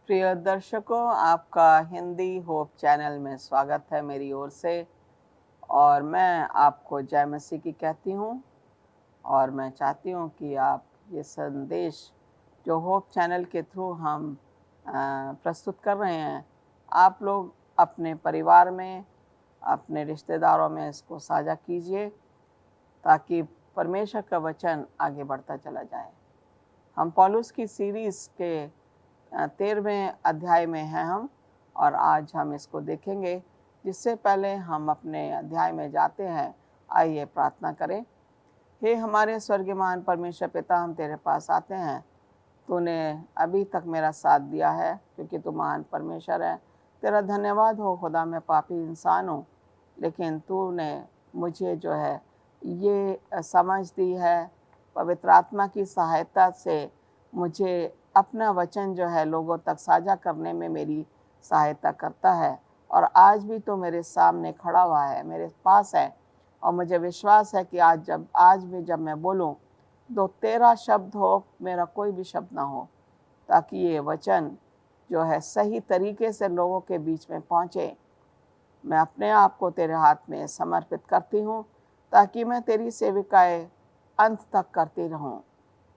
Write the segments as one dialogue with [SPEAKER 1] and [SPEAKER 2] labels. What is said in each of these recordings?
[SPEAKER 1] प्रिय दर्शकों, आपका हिंदी होप चैनल में स्वागत है मेरी ओर से। और मैं आपको जय मसीह की कहती हूँ और मैं चाहती हूँ कि आप ये संदेश जो होप चैनल के थ्रू हम प्रस्तुत कर रहे हैं, आप लोग अपने परिवार में, अपने रिश्तेदारों में इसको साझा कीजिए ताकि परमेश्वर का वचन आगे बढ़ता चला जाए। हम पौलुस की सीरीज़ के 13वें अध्याय में हैं हम, और आज हम इसको देखेंगे। जिससे पहले हम अपने अध्याय में जाते हैं, आइए प्रार्थना करें। हे हमारे स्वर्गीयमान परमेश्वर पिता, हम तेरे पास आते हैं। तूने अभी तक मेरा साथ दिया है क्योंकि तू महान परमेश्वर है। तेरा धन्यवाद हो खुदा, मैं पापी इंसान हूँ, लेकिन तूने मुझे जो है ये समझ दी है, पवित्र आत्मा की सहायता से मुझे अपना वचन जो है लोगों तक साझा करने में मेरी सहायता करता है। और आज भी तो मेरे सामने खड़ा हुआ है, मेरे पास है, और मुझे विश्वास है कि आज भी जब मैं बोलूं तो तेरा शब्द हो, मेरा कोई भी शब्द ना हो, ताकि ये वचन जो है सही तरीके से लोगों के बीच में पहुंचे। मैं अपने आप को तेरे हाथ में समर्पित करती हूँ ताकि मैं तेरी सेविकाएं अंत तक करती रहूँ।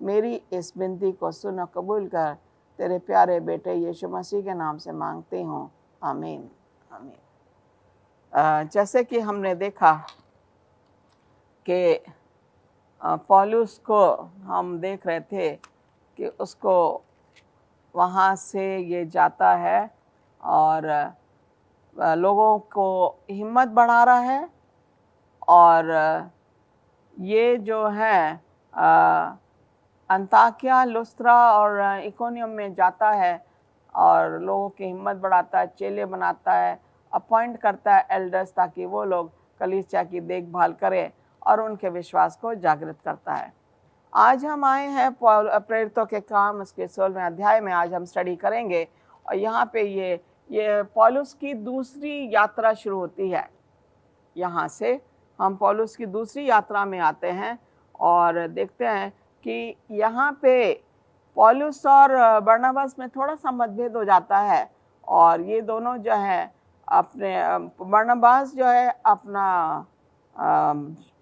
[SPEAKER 1] मेरी इस विनती को सुन और कबूल कर, तेरे प्यारे बेटे यीशु मसीह के नाम से मांगती हूँ, आमीन आमीन। जैसे कि हमने देखा कि पौलुस को हम देख रहे थे कि उसको वहाँ से ये जाता है और लोगों को हिम्मत बढ़ा रहा है। और ये जो है अंताकिया, लुस्त्रा और इकोनियम में जाता है और लोगों की हिम्मत बढ़ाता है, चेले बनाता है, अपॉइंट करता है एल्डर्स, ताकि वो लोग कलीसिया की देखभाल करें और उनके विश्वास को जागृत करता है। आज हम आए हैं प्रेरितों के काम उसके 16वें अध्याय में। आज हम स्टडी करेंगे और यहाँ पे ये पौलुस की दूसरी यात्रा शुरू होती है। यहाँ से हम पौलुस की दूसरी यात्रा में आते हैं और देखते हैं कि यहाँ पे पौलुस और बरनबास में थोड़ा सा मतभेद हो जाता है। और ये दोनों जो है अपने बरनबास जो है अपना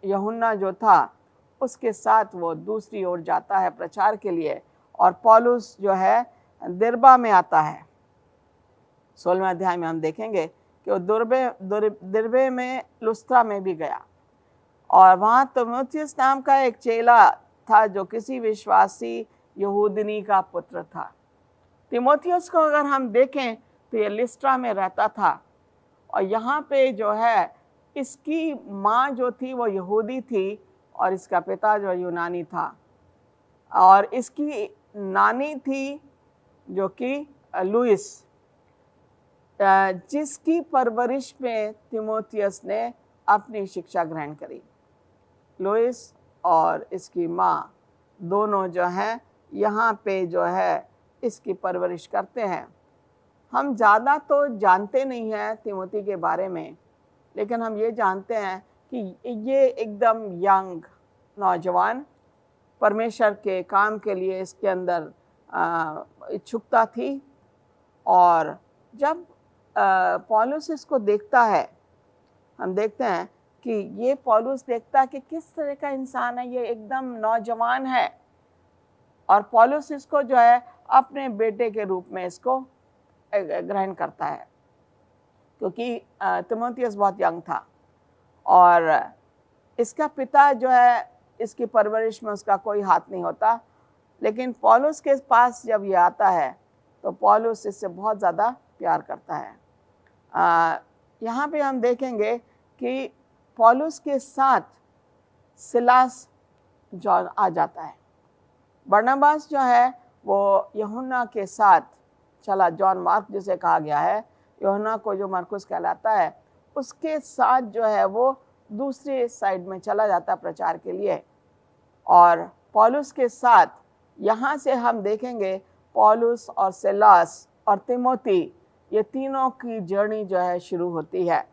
[SPEAKER 1] यूहन्ना जो था उसके साथ वो दूसरी ओर जाता है प्रचार के लिए, और पौलुस जो है दिरबा में आता है। 16वें अध्याय में हम देखेंगे कि वो दिरबे में लुस्त्रा में भी गया, और वहाँ तीमुथियुस नाम का एक चेला था जो किसी विश्वासी यहूदनी का पुत्र था। तीमुथियुस को अगर हम देखें तो ये लिस्ट्रा में रहता था, और यहाँ पे जो है इसकी माँ जो थी वो यहूदी थी और इसका पिता जो यूनानी था, और इसकी नानी थी जो कि लुइस, जिसकी परवरिश में तीमुथियुस ने अपनी शिक्षा ग्रहण करी। लुइस और इसकी माँ दोनों जो हैं यहाँ पे जो है इसकी परवरिश करते हैं। हम ज़्यादा तो जानते नहीं हैं तिमोथी के बारे में, लेकिन हम ये जानते हैं कि ये एकदम यंग नौजवान, परमेश्वर के काम के लिए इसके अंदर इच्छुकता थी। और जब पौलुस इसको देखता है, हम देखते हैं कि ये पौलुस देखता है कि किस तरह का इंसान है, ये एकदम नौजवान है, और पौलुस इसको जो है अपने बेटे के रूप में इसको ग्रहण करता है, क्योंकि तीमुथियुस बहुत यंग था और इसका पिता जो है इसकी परवरिश में उसका कोई हाथ नहीं होता। लेकिन पौलुस के पास जब ये आता है तो पौलुस इससे बहुत ज़्यादा प्यार करता है। यहाँ पे हम देखेंगे कि पौलुस के साथ सिलास जॉन आ जाता है। बरनबास जो है वो यूहन्ना के साथ चला, जॉन मार्क जिसे कहा गया है, यूहन्ना को जो मरकुस कहलाता है, उसके साथ जो है वो दूसरी साइड में चला जाता प्रचार के लिए। और पौलुस के साथ यहाँ से हम देखेंगे पौलुस और सिलास और तीमोथी, ये तीनों की जर्नी जो है शुरू होती है।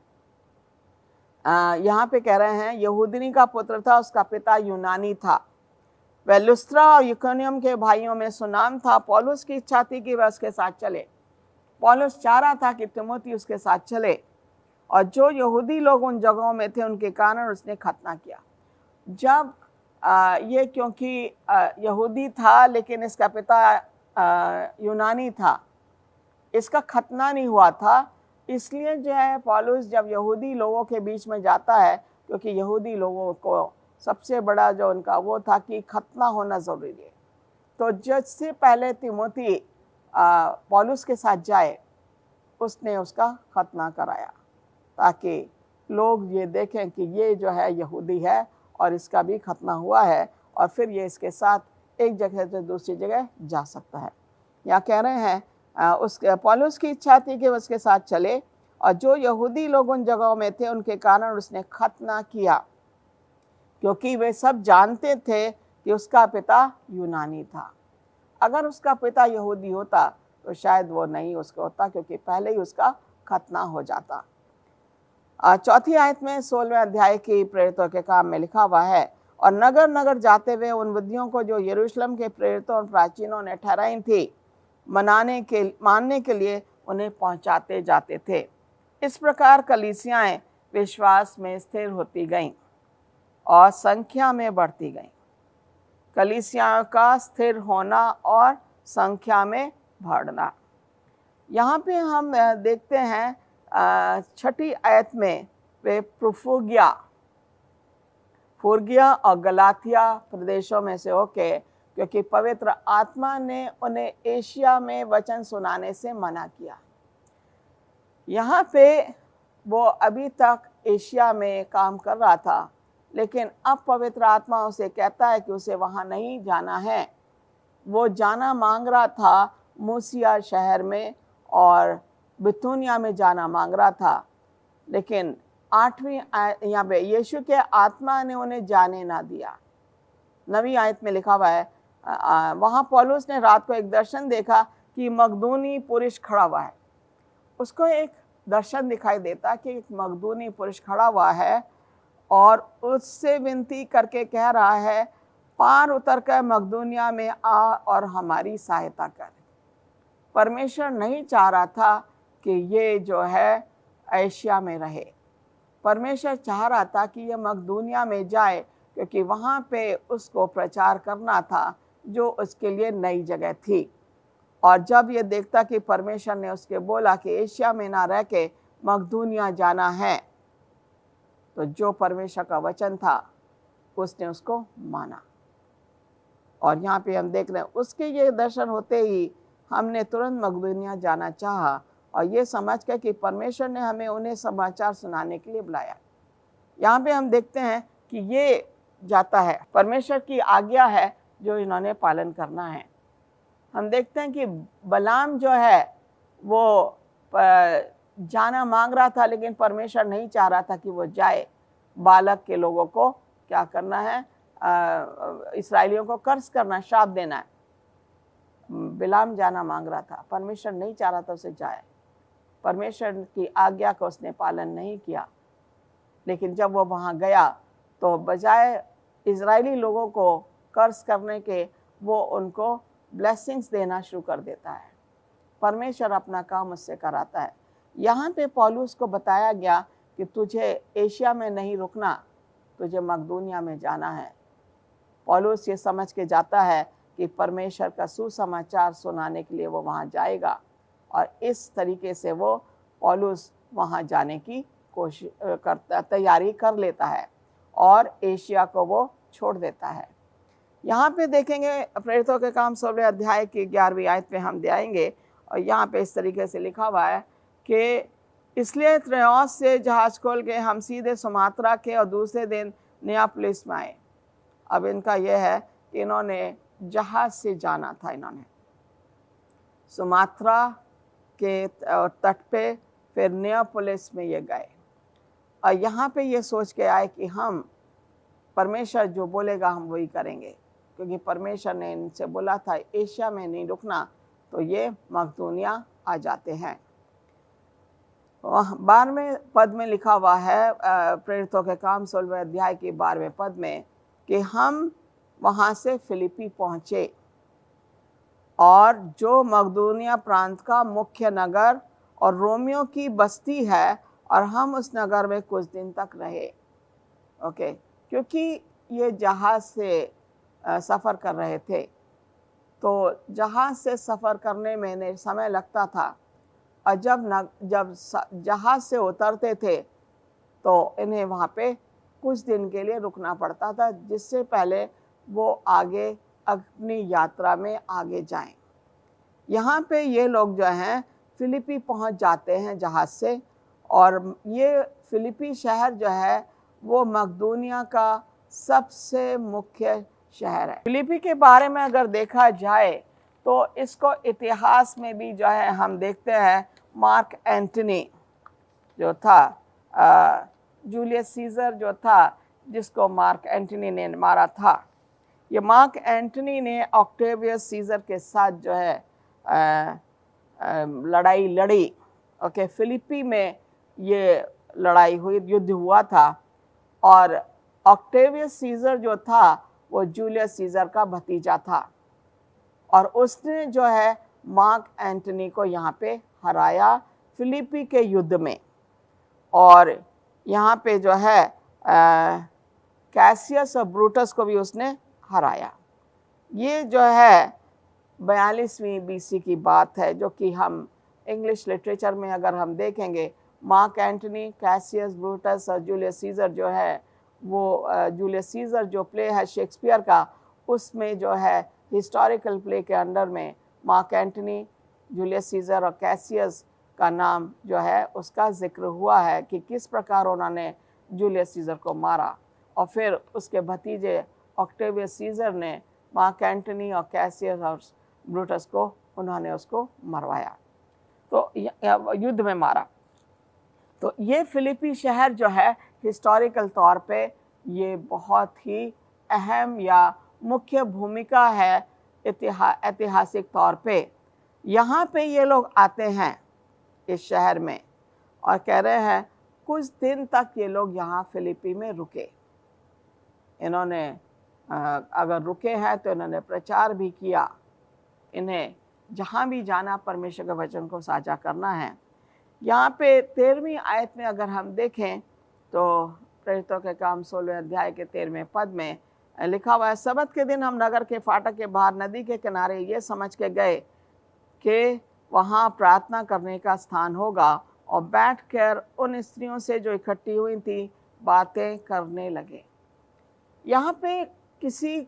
[SPEAKER 1] यहाँ पे कह रहे हैं यहूदनी का पुत्र था, उसका पिता यूनानी था। वह लुस्त्रा और इकोनियम के भाइयों में सुनाम था। पौलुस की इच्छा थी कि वह उसके साथ चले, पौलुस चाह रहा था कि तीमुथी उसके साथ चले, और जो यहूदी लोग उन जगहों में थे उनके कारण उसने खतना किया। जब ये क्योंकि यहूदी था लेकिन इसका पिता यूनानी था, इसका खतना नहीं हुआ था, इसलिए जो है पौलुस जब यहूदी लोगों के बीच में जाता है, क्योंकि यहूदी लोगों को सबसे बड़ा जो उनका वो था कि खतना होना ज़रूरी है, तो जिससे पहले तीमुथी पौलुस के साथ जाए उसने उसका खतना कराया, ताकि लोग ये देखें कि ये जो है यहूदी है और इसका भी खतना हुआ है, और फिर ये इसके साथ एक जगह से दूसरी जगह जा सकता है। यहाँ कह रहे हैं उसके पौलुस की इच्छा थी कि उसके साथ चले, और जो यहूदी लोग उन जगहों में थे उनके कारण उसने खतना किया, क्योंकि वे सब जानते थे कि उसका पिता यूनानी था। अगर उसका पिता यहूदी होता तो शायद वो नहीं उसका होता, क्योंकि पहले ही उसका खतना हो जाता। चौथी आयत में 16वें अध्याय की प्रेरितों के काम में लिखा हुआ है, और नगर नगर जाते हुए उन विधियों को जो यरूशलेम के प्रेरितों और प्राचीनों ने ठहराई थी मानने के लिए उन्हें पहुंचाते जाते थे। इस प्रकार कलीसियाएं विश्वास में स्थिर होती गईं और संख्या में बढ़ती गईं। कलीसियाओं का स्थिर होना और संख्या में बढ़ना। यहाँ पे हम देखते हैं 6ठी आयत में वे फ्रूगिया और गलातिया प्रदेशों में से होके, क्योंकि पवित्र आत्मा ने उन्हें एशिया में वचन सुनाने से मना किया। यहाँ पे वो अभी तक एशिया में काम कर रहा था, लेकिन अब पवित्र आत्मा उसे कहता है कि उसे वहाँ नहीं जाना है। वो जाना मांग रहा था मूसिया शहर में और बिथुनिया में जाना मांग रहा था, लेकिन 8वीं यहाँ पे यीशु के आत्मा ने उन्हें जाने ना दिया। 9वीं आयत में लिखा हुआ है, वहाँ पौलुस ने रात को एक दर्शन देखा कि मकदूनी पुरुष खड़ा हुआ है। उसको एक दर्शन दिखाई देता कि एक मकदूनी पुरुष खड़ा हुआ है और उससे विनती करके कह रहा है, पार उतर कर मकदूनिया में आ और हमारी सहायता कर। परमेश्वर नहीं चाह रहा था कि ये जो है एशिया में रहे। परमेश्वर चाह रहा था कि ये मकदूनिया में जाए, क्योंकि वहाँ पे उसको प्रचार करना था जो उसके लिए नई जगह थी। और जब ये देखता कि परमेश्वर ने उसके बोला कि एशिया में ना रह के मकदूनिया जाना है, तो जो परमेश्वर का वचन था उसने उसको माना। और यहाँ पे हम देख रहे हैं उसके ये दर्शन होते ही हमने तुरंत मकदूनिया जाना चाहा, और ये समझ कर कि परमेश्वर ने हमें उन्हें समाचार सुनाने के लिए बुलाया। यहाँ पे हम देखते हैं कि ये जाता है, परमेश्वर की आज्ञा है जो इन्होंने पालन करना है। हम देखते हैं कि बलाम जो है वो जाना मांग रहा था, लेकिन परमेश्वर नहीं चाह रहा था कि वो जाए। बालक के लोगों को क्या करना है, इस्राएलियों को कर्ज करना, श्राप देना है। बिलाम जाना मांग रहा था, परमेश्वर नहीं चाह रहा था उसे जाए। परमेश्वर की आज्ञा का उसने पालन नहीं किया, लेकिन जब वो वहाँ गया तो बजाय इजरायली लोगों को कर्ज करने के, वो उनको ब्लेसिंग्स देना शुरू कर देता है। परमेश्वर अपना काम उससे कराता है। यहाँ पे पौलुस को बताया गया कि तुझे एशिया में नहीं रुकना, तुझे मकदूनिया में जाना है। पौलुस ये समझ के जाता है कि परमेश्वर का सुसमाचार सुनाने के लिए वो वहाँ जाएगा, और इस तरीके से वो पौलुस वहाँ जाने की तैयारी कर लेता है और एशिया को वो छोड़ देता है। यहाँ पे देखेंगे प्रेरितों के काम 16वें अध्याय की 11वीं आयत पे हम जाएंगे, और यहाँ पे इस तरीके से लिखा हुआ है कि इसलिए त्रोआस से जहाज खोल के हम सीधे सुमात्रा के और दूसरे दिन नियापोलिस में आए। अब इनका यह है कि इन्होंने जहाज से जाना था, इन्होंने सुमात्रा के तट पे, फिर नियापोलिस में ये गए, और यहाँ पे ये सोच के आए कि हम परमेश्वर जो बोलेगा हम वही करेंगे, क्योंकि परमेश्वर ने इनसे बोला था एशिया में नहीं रुकना, तो ये मकदूनिया आ जाते हैं। 12वें पद में लिखा हुआ है प्रेरितों के काम 16वें अध्याय के 12वें पद में कि हम वहाँ से फिलिपी पहुँचे। और जो मकदूनिया प्रांत का मुख्य नगर और रोमियो की बस्ती है, और हम उस नगर में कुछ दिन तक रहे। ओके, क्योंकि ये जहाज़ से सफ़र कर रहे थे, तो जहाज़ से सफ़र करने में समय लगता था, और जब जहाज़ से उतरते थे तो इन्हें वहाँ पे कुछ दिन के लिए रुकना पड़ता था, जिससे पहले वो आगे अपनी यात्रा में आगे जाएं। यहाँ पे ये लोग जो हैं फिलिपी पहुँच जाते हैं जहाज़ से, और ये फिलिपी शहर जो है वो मकदूनिया का सबसे मुख्य शहर है। फिलिपी के बारे में अगर देखा जाए तो इसको इतिहास में भी जो है हम देखते हैं, मार्क एंटनी जो था, जूलियस सीजर जो था, जिसको मार्क एंटनी ने मारा था, ये मार्क एंटनी ने ऑक्टेवियस सीजर के साथ जो है लड़ाई लड़ी। ओके, फिलिपी में ये लड़ाई हुई, युद्ध हुआ था, और ऑक्टेवियस सीजर जो था वो जूलियस सीजर का भतीजा था, और उसने जो है मार्क एंटनी को यहाँ पे हराया फिलिपी के युद्ध में। और यहाँ पे जो है कैसियस और ब्रूटस को भी उसने हराया। ये जो है 42वीं BC की बात है, जो कि हम इंग्लिश लिटरेचर में अगर हम देखेंगे, मार्क एंटनी, कैसियस, ब्रूटस और जूलियस सीजर जो है वो जूलियस सीजर जो प्ले है शेक्सपियर का, उसमें जो है हिस्टोरिकल प्ले के अंडर में मार्क एंटनी, जूलियस सीजर और कैसियस का नाम जो है उसका जिक्र हुआ है कि किस प्रकार उन्होंने जूलियस सीजर को मारा, और फिर उसके भतीजे ऑक्टेवियस सीजर ने मार्क एंटनी और कैसियस और ब्रूटस को उन्होंने उसको मरवाया, तो युद्ध में मारा। तो ये फिलिपी शहर जो है हिस्टोरिकल तौर पे ये बहुत ही अहम या मुख्य भूमिका है ऐतिहासिक तौर पे। यहाँ पे ये लोग आते हैं इस शहर में, और कह रहे हैं कुछ दिन तक ये लोग यहाँ फिलिपी में रुके। इन्होंने अगर रुके हैं तो इन्होंने प्रचार भी किया, इन्हें जहाँ भी जाना परमेश्वर के वचन को साझा करना है। यहाँ पे 13वीं आयत में अगर हम देखें तो प्रेरितों के काम 16वें अध्याय के 13वें पद में लिखा हुआ है, सबत के दिन हम नगर के फाटक के बाहर नदी के किनारे ये समझ के गए कि वहाँ प्रार्थना करने का स्थान होगा, और बैठकर उन स्त्रियों से जो इकट्ठी हुई थी बातें करने लगे। यहाँ पे किसी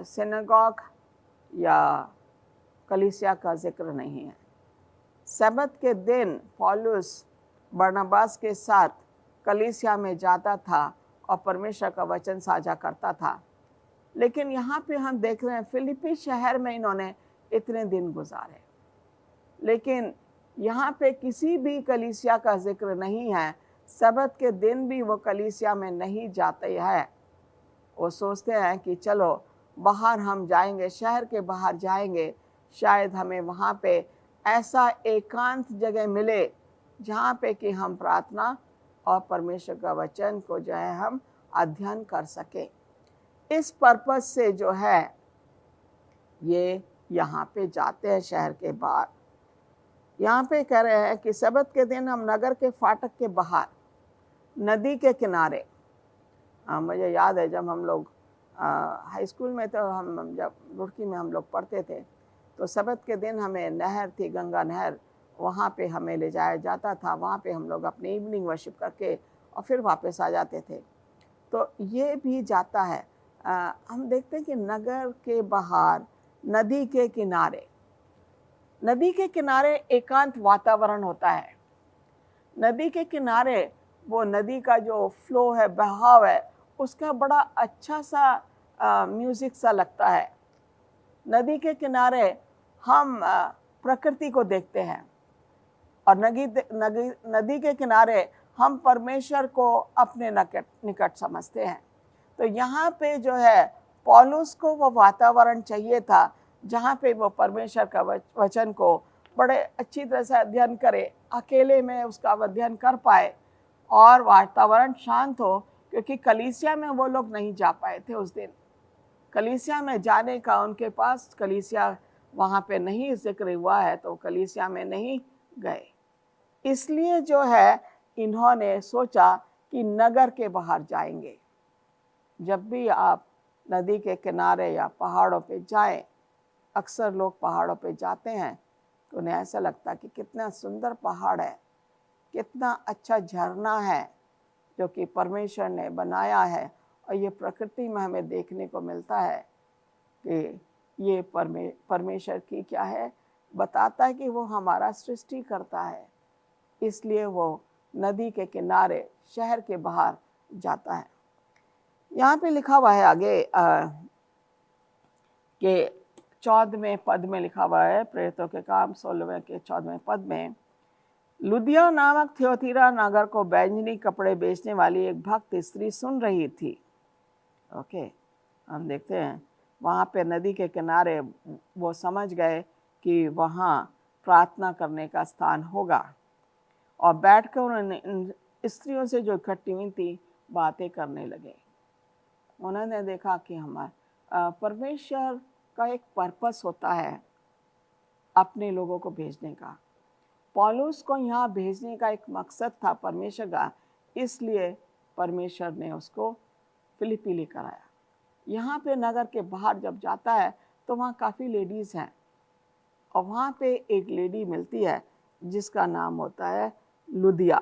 [SPEAKER 1] सिनेगॉग या कलीसिया का जिक्र नहीं है। सबत के दिन पौलुस बरनबास के साथ कलीसिया में जाता था और परमेश्वर का वचन साझा करता था, लेकिन यहाँ पे हम देख रहे हैं फिलिपी शहर में इन्होंने इतने दिन गुजारे, लेकिन यहाँ पे किसी भी कलीसिया का जिक्र नहीं है। सबत के दिन भी वो कलीसिया में नहीं जाते हैं। वो सोचते हैं कि चलो बाहर हम जाएंगे, शहर के बाहर जाएंगे, शायद हमें वहाँ पे ऐसा एकांत जगह मिले जहाँ पे कि हम प्रार्थना और परमेश्वर का वचन को जो है हम अध्ययन कर सके। इस पर्पस से जो है ये यहाँ पे जाते हैं शहर के बाहर। यहाँ पे कह रहे हैं कि सबत के दिन हम नगर के फाटक के बाहर नदी के किनारे, मुझे याद है जब हम लोग हाई स्कूल में तो हम जब रुड़की में हम लोग पढ़ते थे तो सबत के दिन हमें नहर थी, गंगा नहर, वहाँ पे हमें ले जाया जाता था। वहाँ पे हम लोग अपनी इवनिंग वर्शिप करके और फिर वापस आ जाते थे। तो ये भी जाता है। हम देखते हैं कि नगर के बाहर नदी के किनारे एकांत वातावरण होता है। नदी के किनारे वो नदी का जो फ्लो है, बहाव है, उसका बड़ा अच्छा सा म्यूज़िक सा लगता है। नदी के किनारे हम प्रकृति को देखते हैं, और नदी के किनारे हम परमेश्वर को अपने निकट समझते हैं। तो यहाँ पे जो है पौलुस को वो वातावरण चाहिए था जहाँ पे वो परमेश्वर का वचन को बड़े अच्छी तरह से अध्ययन करे, अकेले में उसका अध्ययन कर पाए और वातावरण शांत हो, क्योंकि कलीसिया में वो लोग नहीं जा पाए थे उस दिन। कलीसिया में जाने का उनके पास, कलीसिया वहाँ पे नहीं जिक्र हुआ है तो कलीसिया में नहीं गए। इसलिए जो है इन्होंने सोचा कि नगर के बाहर जाएंगे। जब भी आप नदी के किनारे या पहाड़ों पे जाएं, अक्सर लोग पहाड़ों पे जाते हैं तो उन्हें ऐसा लगता कि कितना सुंदर पहाड़ है, कितना अच्छा झरना है जो कि परमेश्वर ने बनाया है। और ये प्रकृति में हमें देखने को मिलता है कि ये परमेश्वर की क्या है, बताता है कि वो हमारा सृष्टि करता है। इसलिए वो नदी के किनारे शहर के बाहर जाता है। यहाँ पे लिखा हुआ है आगे कि 14वें पद में लिखा हुआ है, प्रेरितों के काम 16वें के 14वें पद में, लुदिया नामक थियोतीरा नगर को बैंजनी कपड़े बेचने वाली एक भक्त स्त्री सुन रही थी। ओके, हम देखते हैं वहाँ पे नदी के किनारे वो समझ गए कि वहाँ प्रार्थना करने का स्थान होगा, और बैठकर उन्होंने इन स्त्रियों से जो इकट्ठी हुई थी बातें करने लगे। उन्होंने देखा कि हमारा परमेश्वर का एक पर्पस होता है अपने लोगों को भेजने का। पौलुस को यहाँ भेजने का एक मकसद था परमेश्वर का, इसलिए परमेश्वर ने उसको फिलिप्पी लेकर आया। यहाँ पे नगर के बाहर जब जाता है तो वहाँ काफ़ी लेडीज़ हैं, और वहाँ पे एक लेडी मिलती है जिसका नाम होता है लुदिया।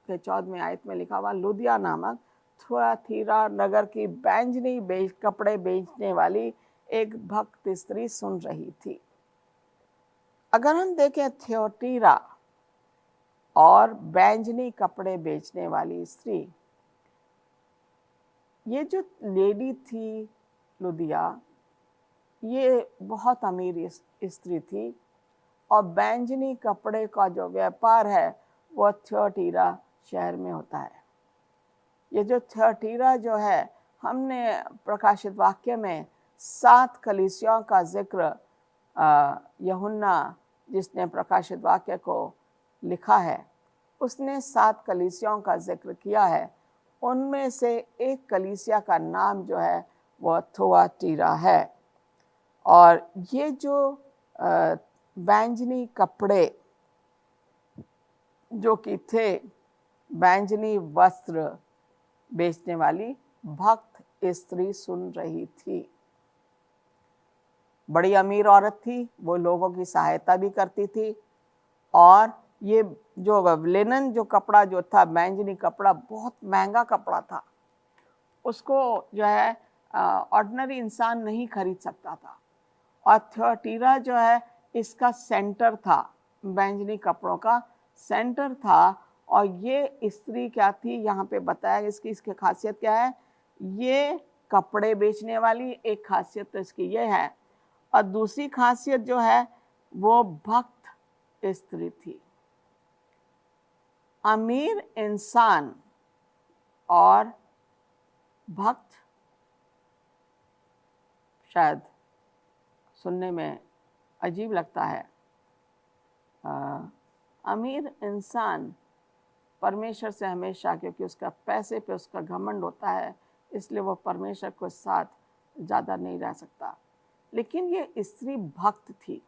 [SPEAKER 1] के 14वें आयत में लिखा हुआ, लुदिया नामक थुआतीरा नगर की बैंजनी कपड़े बेचने वाली एक भक्त स्त्री सुन रही थी। अगर हम देखें थियोतीरा और बैंजनी कपड़े बेचने वाली स्त्री, ये जो लेडी थी लुदिया, ये बहुत अमीर स्त्री थी, और बैंजनी कपड़े का जो व्यापार है वो थियोतीरा शहर में होता है। ये जो थियोतीरा जो है, हमने प्रकाशित वाक्य में 7 कलीसियाओं का जिक्र, यूहन्ना जिसने प्रकाशित वाक्य को लिखा है उसने 7 कलीसियाओं का जिक्र किया है। उनमें से एक कलीसिया का नाम जो है वो थुआतीरा है। और ये जो बैंजनी कपड़े जो कि थे, बैंजनी वस्त्र बेचने वाली भक्त स्त्री सुन रही थी। बड़ी अमीर औरत थी, वो लोगों की सहायता भी करती थी, और ये जो लिनन जो कपड़ा जो था, बैंजनी कपड़ा, बहुत महंगा कपड़ा था। उसको जो है ऑर्डिनरी इंसान नहीं खरीद सकता था। और थियोतीरा जो है इसका सेंटर था, बैंजनी कपड़ों का सेंटर था। और ये स्त्री क्या थी, यहाँ पे बताया इसकी खासियत क्या है। ये कपड़े बेचने वाली एक खासियत तो इसकी ये है, और दूसरी खासियत जो है वो भक्त स्त्री थी। अमीर इंसान और भक्त, शायद सुनने में अजीब लगता है। अमीर इंसान परमेश्वर से हमेशा, क्योंकि उसका पैसे पे उसका घमंड होता है, इसलिए वो परमेश्वर के साथ ज़्यादा नहीं रह सकता। लेकिन ये स्त्री भक्त थी,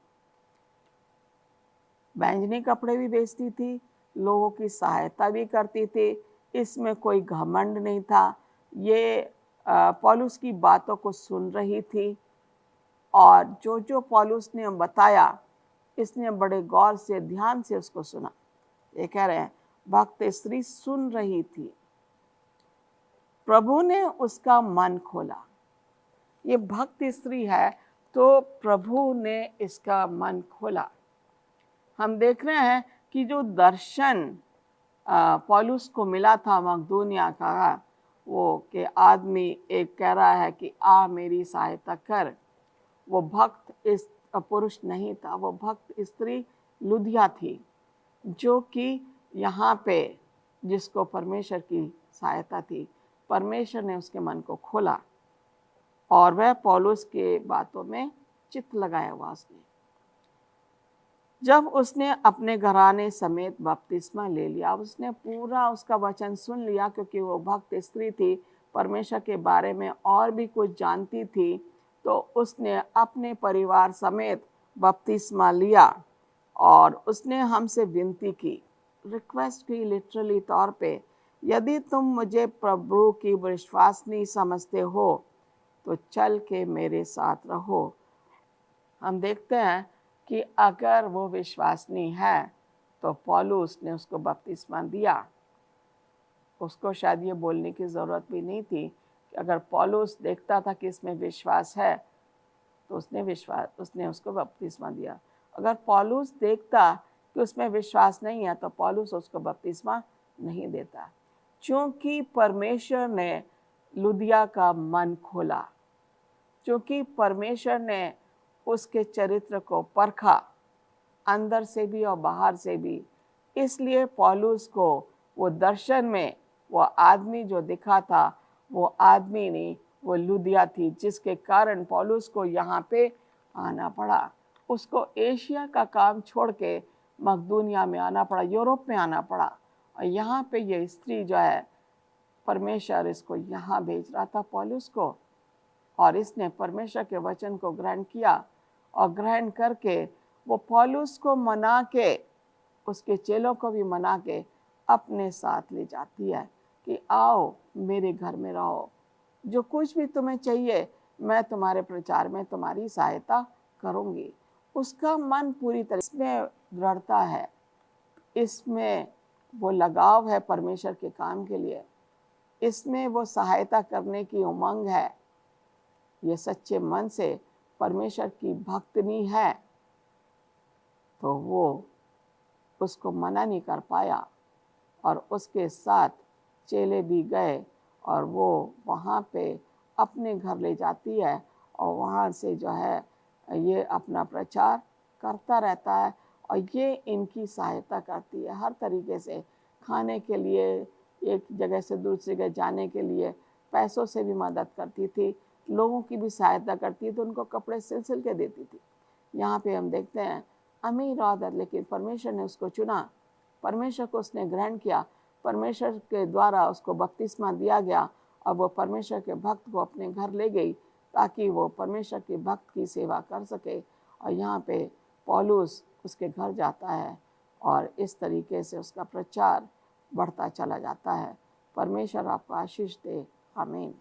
[SPEAKER 1] बैंजनी कपड़े भी बेचती थी, लोगों की सहायता भी करती थी, इसमें कोई घमंड नहीं था। ये पौलुस की बातों को सुन रही थी, और जो जो पौलुस ने बताया इसने बड़े गौर से, ध्यान से उसको सुना। ये कह रहे हैं भक्त स्त्री सुन रही थी, प्रभु ने उसका मन खोला। ये भक्त स्त्री है तो प्रभु ने इसका मन खोला। हम देख रहे हैं कि जो दर्शन पौलुस को मिला था मकदूनिया का, वो कि आदमी एक कह रहा है कि आ मेरी सहायता कर, वो भक्त इस पुरुष नहीं था, वो भक्त स्त्री लुदिया थी, जो कि यहाँ पे जिसको परमेश्वर की सहायता थी, परमेश्वर ने उसके मन को खोला, और वह पौलुस के बातों में चित्त लगाया हुआ उसने। जब उसने अपने घराने समेत बपतिस्मा ले लिया, उसने पूरा उसका वचन सुन लिया, क्योंकि वो भक्त स्त्री थी, परमेश्वर के बारे में और भी कुछ जानती थी, तो उसने अपने परिवार समेत बपतिस्मा लिया और उसने हमसे विनती की, रिक्वेस्ट की लिटरली तौर पे, यदि तुम मुझे प्रभु की विश्वासनीय समझते हो तो चल के मेरे साथ रहो। हम देखते हैं कि अगर वो विश्वासनीय है तो पौलुस ने उसको बपतिस्मा दिया। उसको शायद ये बोलने की ज़रूरत भी नहीं थी कि अगर पौलुस देखता था कि इसमें विश्वास है तो उसने उसको बपतिस्मा दिया। अगर पौलुस देखता कि उसमें विश्वास नहीं है तो पौलुस उसको बपतिस्मा नहीं देता। क्योंकि परमेश्वर ने लुदिया का मन खोला, क्योंकि परमेश्वर ने उसके चरित्र को परखा, अंदर से भी और बाहर से भी, इसलिए पौलुस को वो दर्शन में वो आदमी जो दिखा था वो आदमी नहीं, वो लुदिया थी, जिसके कारण पौलुस को यहाँ पे आना पड़ा। उसको एशिया का काम छोड़ के मकदूनिया में आना पड़ा, यूरोप में आना पड़ा। और यहाँ पे ये स्त्री जो है, परमेश्वर इसको यहाँ भेज रहा था पौलुस को, और इसने परमेश्वर के वचन को ग्रहण किया और ग्रहण करके वो पौलुस को मना के, उसके चेलों को भी मना के अपने साथ ले जाती है कि आओ मेरे घर में रहो, जो कुछ भी तुम्हें चाहिए मैं तुम्हारे प्रचार में तुम्हारी सहायता करूंगी। उसका मन पूरी तरह इसमें दृढ़ता है, इसमें वो लगाव है परमेश्वर के काम के लिए, इसमें वो सहायता करने की उमंग है। ये सच्चे मन से परमेश्वर की भक्तनी है तो वो उसको मना नहीं कर पाया और उसके साथ चेले भी गए और वो वहाँ पे अपने घर ले जाती है और वहाँ से जो है ये अपना प्रचार करता रहता है और ये इनकी सहायता करती है हर तरीके से, खाने के लिए, एक जगह से दूसरी जगह जाने के लिए, पैसों से भी मदद करती थी, लोगों की भी सहायता करती थी, उनको कपड़े सिल के देती थी। यहाँ पे हम देखते हैं अमीर औरत, लेकिन परमेश्वर ने उसको चुना, परमेश्वर को उसने ग्रहण किया, परमेश्वर के द्वारा उसको बपतिस्मा दिया गया और वो परमेश्वर के भक्त को अपने घर ले गई ताकि वो परमेश्वर के भक्त की सेवा कर सके। और यहाँ पे पौलुस उसके घर जाता है और इस तरीके से उसका प्रचार बढ़ता चला जाता है। परमेश्वर आपको आशीष दे। आमीन।